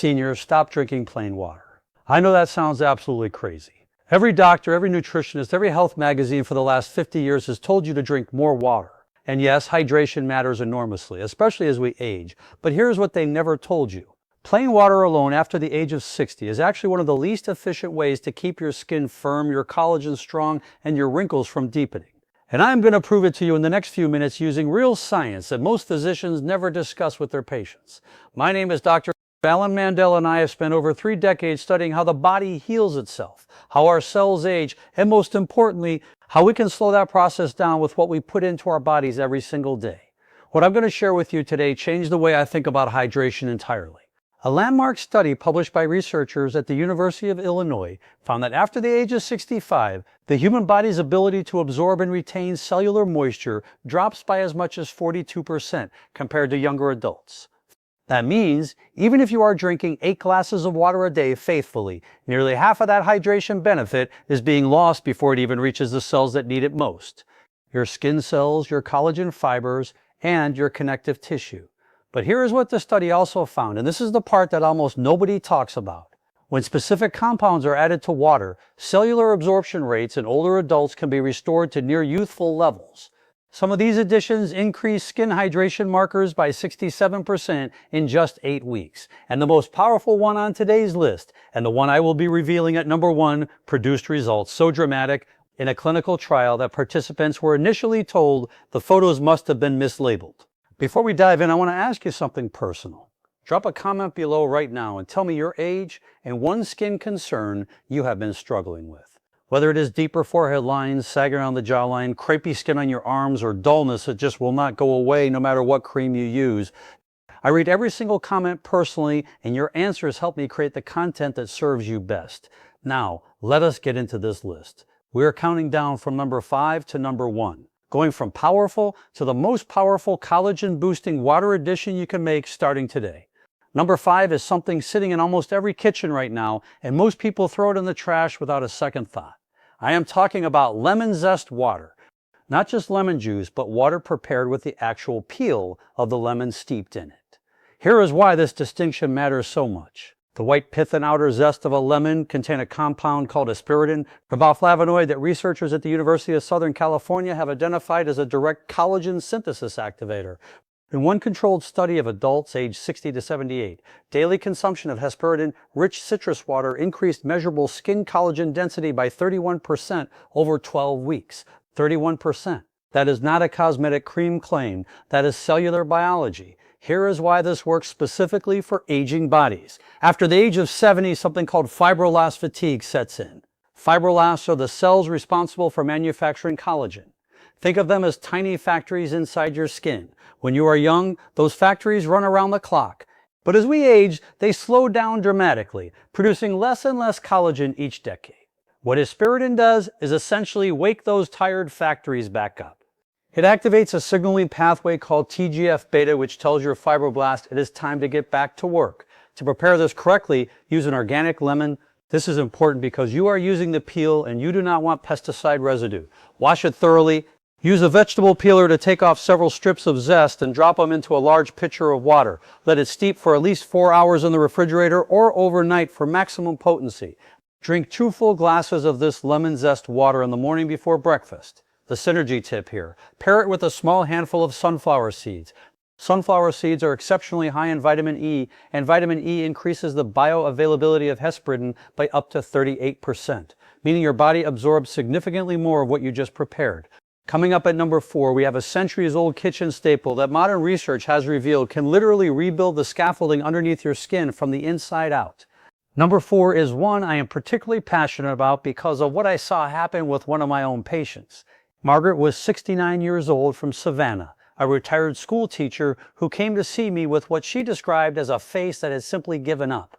Seniors, stop drinking plain water. I know that sounds absolutely crazy. Every doctor, every nutritionist, every health magazine for the last 50 years has told you to drink more water. And yes, hydration matters enormously, especially as we age. But here's what they never told you. Plain water alone after the age of 60 is actually one of the least efficient ways to keep your skin firm, your collagen strong, and your wrinkles from deepening. And I'm going to prove it to you in the next few minutes using real science that most physicians never discuss with their patients. My name is Dr. Alan Mandell, and I have spent over 3 decades studying how the body heals itself, how our cells age, and most importantly, how we can slow that process down with what we put into our bodies every single day. What I'm going to share with you today changed the way I think about hydration entirely. A landmark study published by researchers at the University of Illinois found that after the age of 65, the human body's ability to absorb and retain cellular moisture drops by as much as 42% compared to younger adults. That means, even if you are drinking 8 glasses of water a day faithfully, nearly half of that hydration benefit is being lost before it even reaches the cells that need it most. Your skin cells, your collagen fibers, and your connective tissue. But here is what the study also found, and this is the part that almost nobody talks about. When specific compounds are added to water, cellular absorption rates in older adults can be restored to near youthful levels. Some of these additions increase skin hydration markers by 67% in just 8 weeks. And the most powerful one on today's list, and the one I will be revealing at number 1, produced results so dramatic in a clinical trial that participants were initially told the photos must have been mislabeled. Before we dive in, I want to ask you something personal. Drop a comment below right now and tell me your age and one skin concern you have been struggling with. Whether it is deeper forehead lines, sagging around the jawline, crepey skin on your arms, or dullness that just will not go away no matter what cream you use. I read every single comment personally, and your answers help me create the content that serves you best. Now, let us get into this list. We are counting down from number 5 to number 1. Going from powerful to the most powerful collagen-boosting water addition you can make starting today. Number 5 is something sitting in almost every kitchen right now, and most people throw it in the trash without a second thought. I am talking about lemon zest water. Not just lemon juice, but water prepared with the actual peel of the lemon steeped in it. Here is why this distinction matters so much. The white pith and outer zest of a lemon contain a compound called asparagine, a bioflavonoid that researchers at the University of Southern California have identified as a direct collagen synthesis activator. In one controlled study of adults aged 60 to 78, daily consumption of hesperidin-rich citrus water increased measurable skin collagen density by 31% over 12 weeks. 31%. That is not a cosmetic cream claim. That is cellular biology. Here is why this works specifically for aging bodies. After the age of 70, something called fibroblast fatigue sets in. Fibroblasts are the cells responsible for manufacturing collagen. Think of them as tiny factories inside your skin. When you are young, those factories run around the clock. But as we age, they slow down dramatically, producing less and less collagen each decade. What asparagine does is essentially wake those tired factories back up. It activates a signaling pathway called TGF-beta, which tells your fibroblast it is time to get back to work. To prepare this correctly, use an organic lemon. This is important because you are using the peel and you do not want pesticide residue. Wash it thoroughly. Use a vegetable peeler to take off several strips of zest and drop them into a large pitcher of water. Let it steep for at least 4 hours in the refrigerator or overnight for maximum potency. Drink 2 full glasses of this lemon zest water in the morning before breakfast. The synergy tip here, pair it with a small handful of sunflower seeds. Sunflower seeds are exceptionally high in vitamin E, and vitamin E increases the bioavailability of hesperidin by up to 38%, meaning your body absorbs significantly more of what you just prepared. Coming up at number 4, we have a centuries-old kitchen staple that modern research has revealed can literally rebuild the scaffolding underneath your skin from the inside out. Number 4 is one I am particularly passionate about because of what I saw happen with one of my own patients. Margaret was 69 years old from Savannah, a retired school teacher who came to see me with what she described as a face that had simply given up.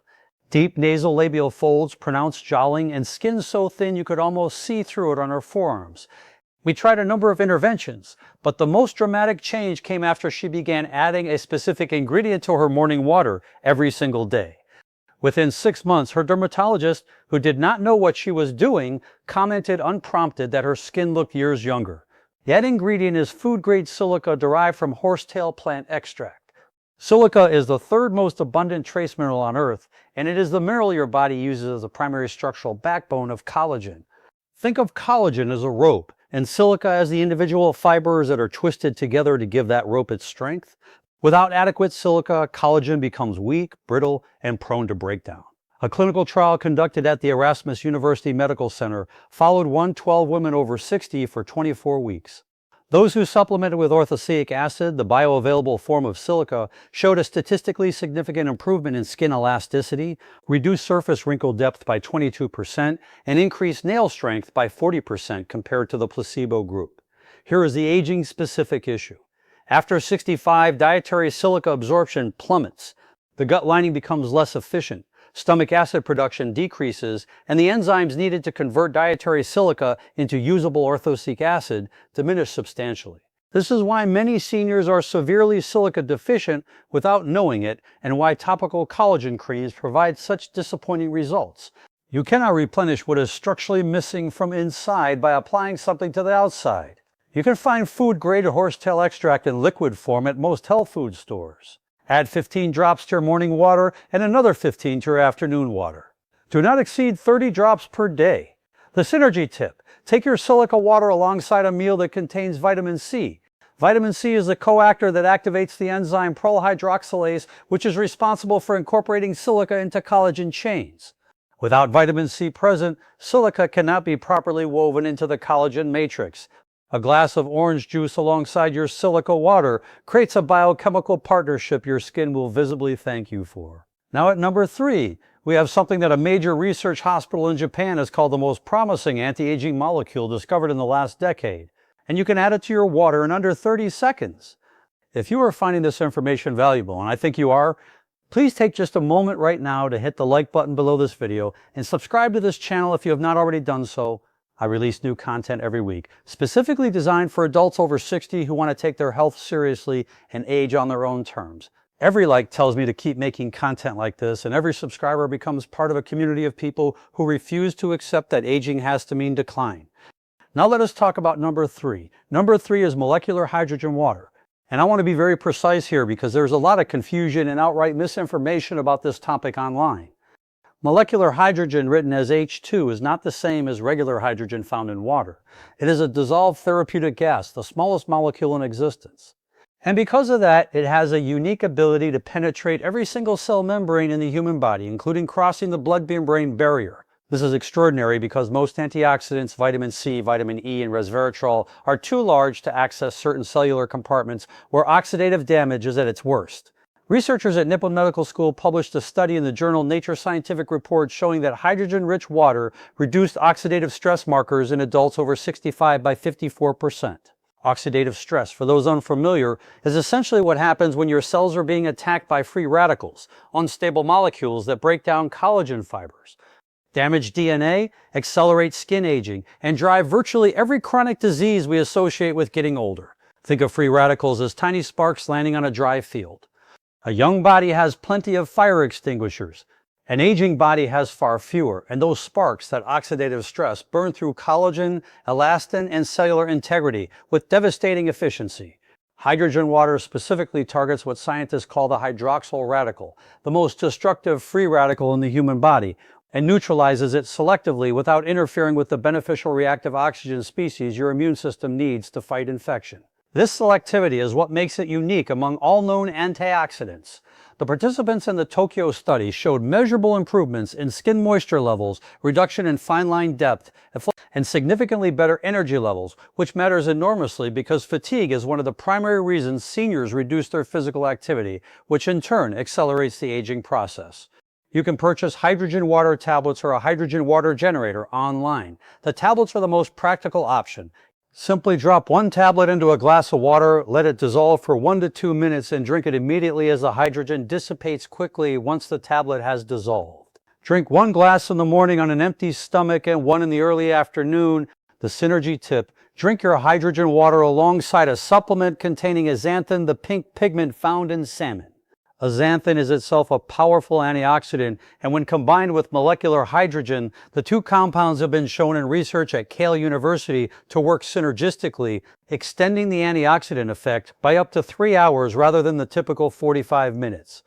Deep nasal labial folds, pronounced jowling, and skin so thin you could almost see through it on her forearms. We tried a number of interventions, but the most dramatic change came after she began adding a specific ingredient to her morning water every single day. Within 6 months, her dermatologist, who did not know what she was doing, commented unprompted that her skin looked years younger. That ingredient is food-grade silica derived from horsetail plant extract. Silica is the third most abundant trace mineral on Earth, and it is the mineral your body uses as the primary structural backbone of collagen. Think of collagen as a rope, and silica as the individual fibers that are twisted together to give that rope its strength. Without adequate silica, collagen becomes weak, brittle, and prone to breakdown. A clinical trial conducted at the Erasmus University Medical Center followed 112 women over 60 for 24 weeks. Those who supplemented with orthosaic acid, the bioavailable form of silica, showed a statistically significant improvement in skin elasticity, reduced surface wrinkle depth by 22%, and increased nail strength by 40% compared to the placebo group. Here is the aging-specific issue. After 65, dietary silica absorption plummets. The gut lining becomes less efficient. Stomach acid production decreases, and the enzymes needed to convert dietary silica into usable orthosaic acid diminish substantially. This is why many seniors are severely silica deficient without knowing it, and why topical collagen creams provide such disappointing results. You cannot replenish what is structurally missing from inside by applying something to the outside. You can find food-grade horsetail extract in liquid form at most health food stores. Add 15 drops to your morning water and another 15 to your afternoon water. Do not exceed 30 drops per day. The synergy tip: take your silica water alongside a meal that contains vitamin C. Vitamin C is the coactor that activates the enzyme prolyl hydroxylase, which is responsible for incorporating silica into collagen chains. Without vitamin C present, silica cannot be properly woven into the collagen matrix. A glass of orange juice alongside your silica water creates a biochemical partnership your skin will visibly thank you for. Now at number 3, we have something that a major research hospital in Japan has called the most promising anti-aging molecule discovered in the last decade. And you can add it to your water in under 30 seconds. If you are finding this information valuable, and I think you are, please take just a moment right now to hit the like button below this video and subscribe to this channel if you have not already done so. I release new content every week, specifically designed for adults over 60 who want to take their health seriously and age on their own terms. Every like tells me to keep making content like this, and every subscriber becomes part of a community of people who refuse to accept that aging has to mean decline. Now let us talk about number 3. Number 3 is molecular hydrogen water. And I want to be very precise here because there's a lot of confusion and outright misinformation about this topic online. Molecular hydrogen, written as H2, is not the same as regular hydrogen found in water. It is a dissolved therapeutic gas, the smallest molecule in existence. And because of that, it has a unique ability to penetrate every single cell membrane in the human body, including crossing the blood-brain barrier. This is extraordinary because most antioxidants, vitamin C, vitamin E, and resveratrol, are too large to access certain cellular compartments where oxidative damage is at its worst. Researchers at Nippon Medical School published a study in the journal Nature Scientific Reports showing that hydrogen-rich water reduced oxidative stress markers in adults over 65 by 54%. Oxidative stress, for those unfamiliar, is essentially what happens when your cells are being attacked by free radicals, unstable molecules that break down collagen fibers. Damaged DNA accelerates skin aging and drive virtually every chronic disease we associate with getting older. Think of free radicals as tiny sparks landing on a dry field. A young body has plenty of fire extinguishers. An aging body has far fewer, and those sparks, that oxidative stress, burn through collagen, elastin, and cellular integrity with devastating efficiency. Hydrogen water specifically targets what scientists call the hydroxyl radical, the most destructive free radical in the human body, and neutralizes it selectively without interfering with the beneficial reactive oxygen species your immune system needs to fight infection. This selectivity is what makes it unique among all known antioxidants. The participants in the Tokyo study showed measurable improvements in skin moisture levels, reduction in fine line depth, and significantly better energy levels, which matters enormously because fatigue is one of the primary reasons seniors reduce their physical activity, which in turn accelerates the aging process. You can purchase hydrogen water tablets or a hydrogen water generator online. The tablets are the most practical option. Simply drop one tablet into a glass of water, let it dissolve for 1 to 2 minutes, and drink it immediately as the hydrogen dissipates quickly once the tablet has dissolved. Drink 1 glass in the morning on an empty stomach and 1 in the early afternoon. The synergy tip: drink your hydrogen water alongside a supplement containing xanthan, the pink pigment found in salmon. Xanthan is itself a powerful antioxidant, and when combined with molecular hydrogen, the two compounds have been shown in research at Yale University to work synergistically, extending the antioxidant effect by up to 3 hours rather than the typical 45 minutes.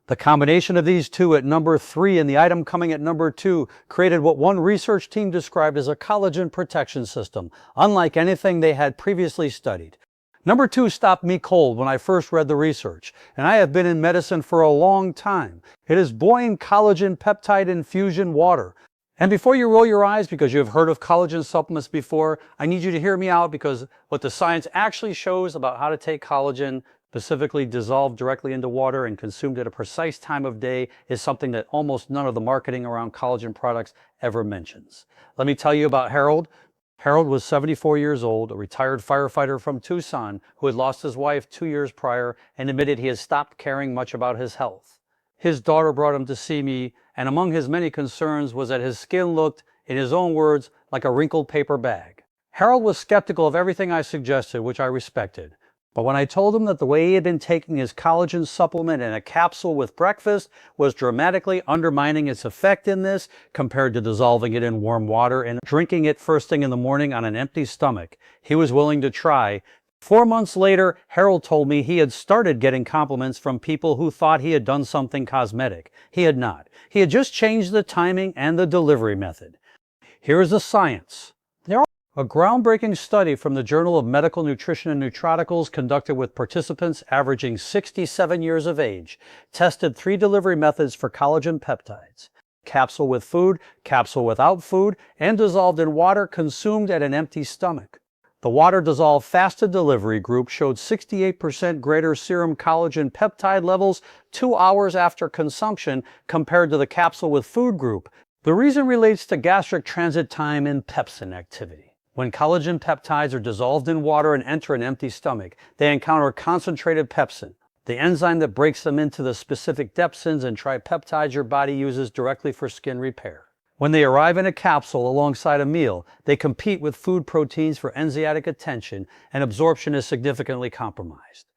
The combination of these two at number 3 and the item coming at number 2 created what one research team described as a collagen protection system, unlike anything they had previously studied. Number 2 stopped me cold when I first read the research, and I have been in medicine for a long time. It is Boyne Collagen Peptide Infusion Water. And before you roll your eyes because you have heard of collagen supplements before, I need you to hear me out because what the science actually shows about how to take collagen, specifically dissolved directly into water and consumed at a precise time of day, is something that almost none of the marketing around collagen products ever mentions. Let me tell you about Harold. Harold was 74 years old, a retired firefighter from Tucson who had lost his wife 2 years prior and admitted he had stopped caring much about his health. His daughter brought him to see me, and among his many concerns was that his skin looked, in his own words, like a wrinkled paper bag. Harold was skeptical of everything I suggested, which I respected. But when I told him that the way he had been taking his collagen supplement in a capsule with breakfast was dramatically undermining its effect in this compared to dissolving it in warm water and drinking it first thing in the morning on an empty stomach, he was willing to try. 4 months later, Harold told me he had started getting compliments from people who thought he had done something cosmetic. He had not. He had just changed the timing and the delivery method. Here is the science. A groundbreaking study from the Journal of Medical Nutrition and Nutraceuticals conducted with participants averaging 67 years of age tested 3 delivery methods for collagen peptides: capsule with food, capsule without food, and dissolved in water consumed at an empty stomach. The water-dissolved fasted delivery group showed 68% greater serum collagen peptide levels 2 hours after consumption compared to the capsule with food group. The reason relates to gastric transit time and pepsin activity. When collagen peptides are dissolved in water and enter an empty stomach, they encounter concentrated pepsin, the enzyme that breaks them into the specific depsins and tripeptides your body uses directly for skin repair. When they arrive in a capsule alongside a meal, they compete with food proteins for enzymatic attention, and absorption is significantly compromised.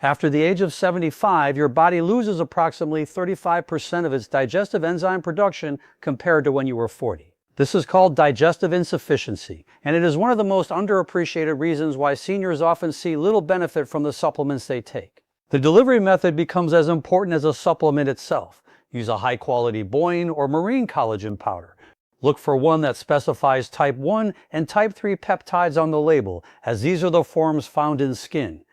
After the age of 75, your body loses approximately 35% of its digestive enzyme production compared to when you were 40. This is called digestive insufficiency, and it is one of the most underappreciated reasons why seniors often see little benefit from the supplements they take. The delivery method becomes as important as the supplement itself. Use a high-quality Boyne or marine collagen powder. Look for one that specifies type 1 and type 3 peptides on the label, as these are the forms found in skin.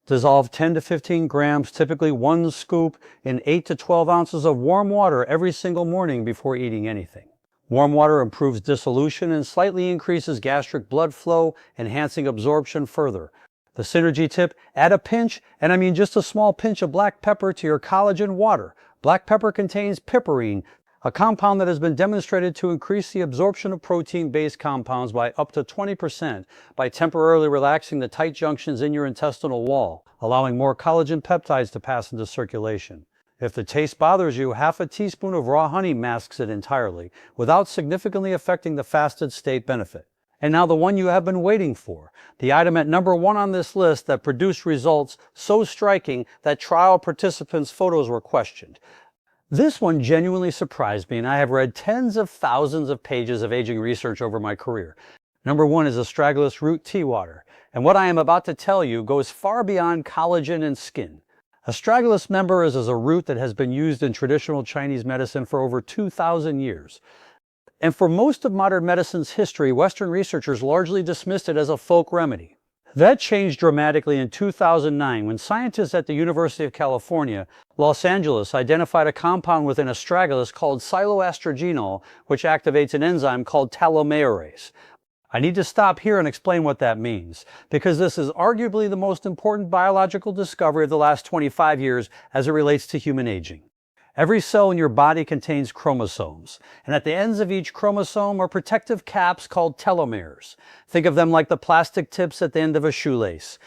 Dissolve 10 to 15 grams, typically 1 scoop, in 8 to 12 ounces of warm water every single morning before eating anything. Warm water improves dissolution and slightly increases gastric blood flow, enhancing absorption further. The synergy tip: add a pinch, and I mean just a small pinch of black pepper to your collagen water. Black pepper contains piperine, a compound that has been demonstrated to increase the absorption of protein-based compounds by up to 20% by temporarily relaxing the tight junctions in your intestinal wall, allowing more collagen peptides to pass into circulation. If the taste bothers you, half a teaspoon of raw honey masks it entirely, without significantly affecting the fasted state benefit. And now the one you have been waiting for, the item at number 1 on this list that produced results so striking that trial participants' photos were questioned. This one genuinely surprised me, and I have read tens of thousands of pages of aging research over my career. Number 1 is astragalus root tea water, and what I am about to tell you goes far beyond collagen and skin. Astragalus membranus is a root that has been used in traditional Chinese medicine for over 2,000 years. And for most of modern medicine's history, Western researchers largely dismissed it as a folk remedy. That changed dramatically in 2009 when scientists at the University of California, Los Angeles, identified a compound within astragalus called cycloastragenol, which activates an enzyme called telomerase. I need to stop here and explain what that means, because this is arguably the most important biological discovery of the last 25 years as it relates to human aging. Every cell in your body contains chromosomes, and at the ends of each chromosome are protective caps called telomeres. Think of them like the plastic tips at the end of a shoelace.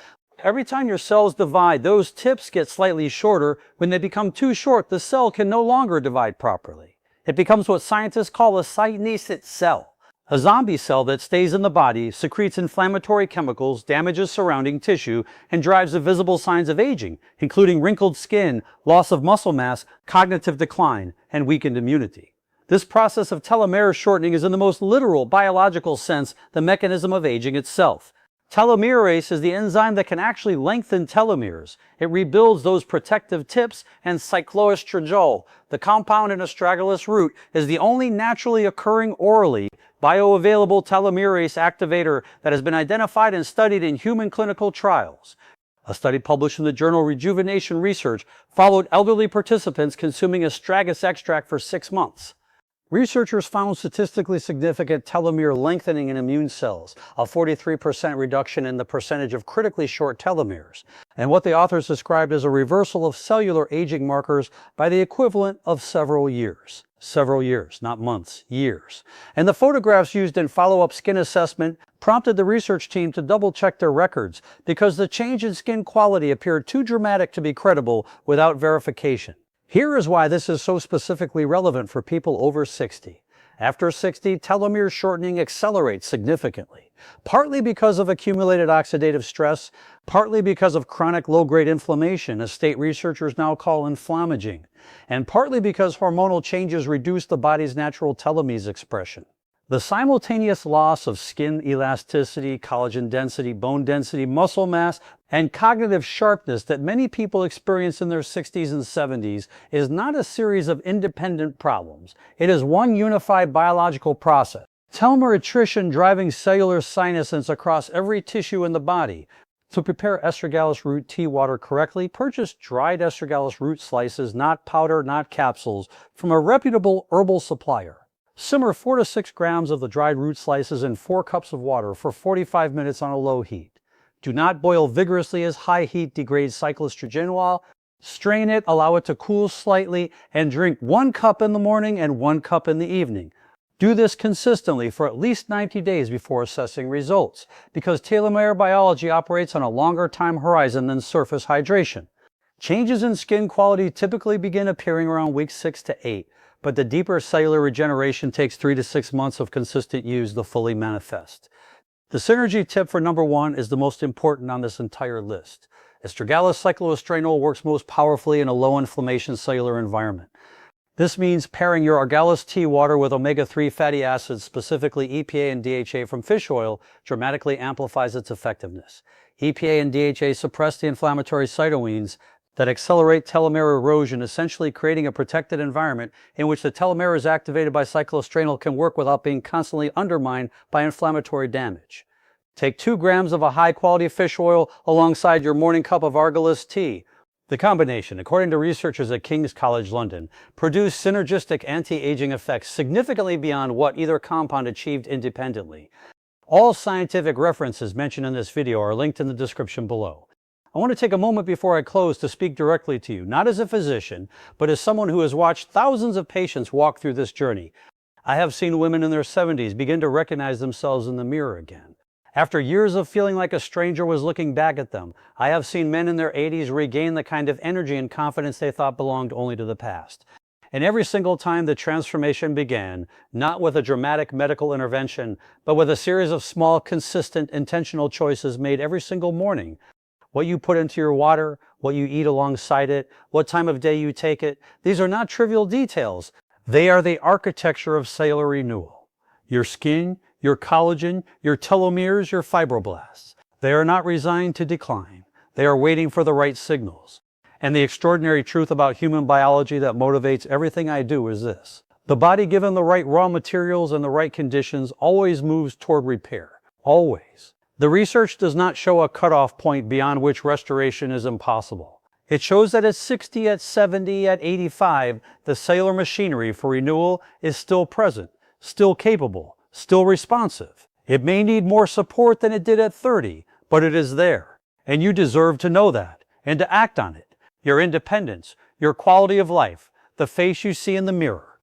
Every time your cells divide, those tips get slightly shorter. When they become too short, the cell can no longer divide properly. It becomes what scientists call a site-nascent cell. A zombie cell that stays in the body, secretes inflammatory chemicals, damages surrounding tissue, and drives the visible signs of aging, including wrinkled skin, loss of muscle mass, cognitive decline, and weakened immunity. This process of telomere shortening is in the most literal biological sense the mechanism of aging itself. Telomerase is the enzyme that can actually lengthen telomeres. It rebuilds those protective tips, and cycloestradiol, the compound in astragalus root, is the only naturally occurring orally bioavailable telomerase activator that has been identified and studied in human clinical trials. A study published in the journal Rejuvenation Research followed elderly participants consuming astragalus extract for 6 months. Researchers found statistically significant telomere lengthening in immune cells, a 43% reduction in the percentage of critically short telomeres, and what the authors described as a reversal of cellular aging markers by the equivalent of several years. Several years, not months, years. And the photographs used in follow-up skin assessment prompted the research team to double-check their records because the change in skin quality appeared too dramatic to be credible without verification. Here is why this is so specifically relevant for people over 60. After 60, telomere shortening accelerates significantly, partly because of accumulated oxidative stress, partly because of chronic low-grade inflammation, a state researchers now call inflammaging, and partly because hormonal changes reduce the body's natural telomere expression. The simultaneous loss of skin elasticity, collagen density, bone density, muscle mass, and cognitive sharpness that many people experience in their 60s and 70s is not a series of independent problems. It is one unified biological process. Telomere attrition driving cellular senescence across every tissue in the body. To prepare astragalus root tea water correctly, purchase dried astragalus root slices, not powder, not capsules, from a reputable herbal supplier. Simmer 4 to 6 grams of the dried root slices in 4 cups of water for 45 minutes on a low heat. Do not boil vigorously as high heat degrades cycloestradiol. Strain it, allow it to cool slightly, and drink 1 cup in the morning and 1 cup in the evening. Do this consistently for at least 90 days before assessing results, because telomere biology operates on a longer time horizon than surface hydration. Changes in skin quality typically begin appearing around week 6 to 8. But the deeper cellular regeneration takes 3 to 6 months of consistent use to fully manifest. The synergy tip for number 1 is the most important on this entire list. Astragalus cycloestradiol works most powerfully in a low inflammation cellular environment. This means pairing your Argalis tea water with omega-3 fatty acids, specifically EPA and DHA from fish oil, dramatically amplifies its effectiveness. EPA and DHA suppress the inflammatory cytokines that accelerate telomere erosion, essentially creating a protected environment in which the telomere is activated by cycloestradiol can work without being constantly undermined by inflammatory damage. Take 2 grams of a high-quality fish oil alongside your morning cup of Argalis tea. The combination, according to researchers at King's College London, produced synergistic anti-aging effects significantly beyond what either compound achieved independently. All scientific references mentioned in this video are linked in the description below. I want to take a moment before I close to speak directly to you, not as a physician, but as someone who has watched thousands of patients walk through this journey. I have seen women in their 70s begin to recognize themselves in the mirror again. After years of feeling like a stranger was looking back at them, I have seen men in their 80s regain the kind of energy and confidence they thought belonged only to the past. And every single time the transformation began, not with a dramatic medical intervention, but with a series of small, consistent, intentional choices made every single morning. What you put into your water, what you eat alongside it, what time of day you take it, these are not trivial details. They are the architecture of cellular renewal. Your skin, your collagen, your telomeres, your fibroblasts. They are not resigned to decline. They are waiting for the right signals. And the extraordinary truth about human biology that motivates everything I do is this. The body, given the right raw materials and the right conditions, always moves toward repair. Always. The research does not show a cutoff point beyond which restoration is impossible. It shows that at 60, at 70, at 85, the cellular machinery for renewal is still present, still capable, still responsive. It may need more support than it did at 30, but it is there. And you deserve to know that and to act on it. Your independence, your quality of life, the face you see in the mirror.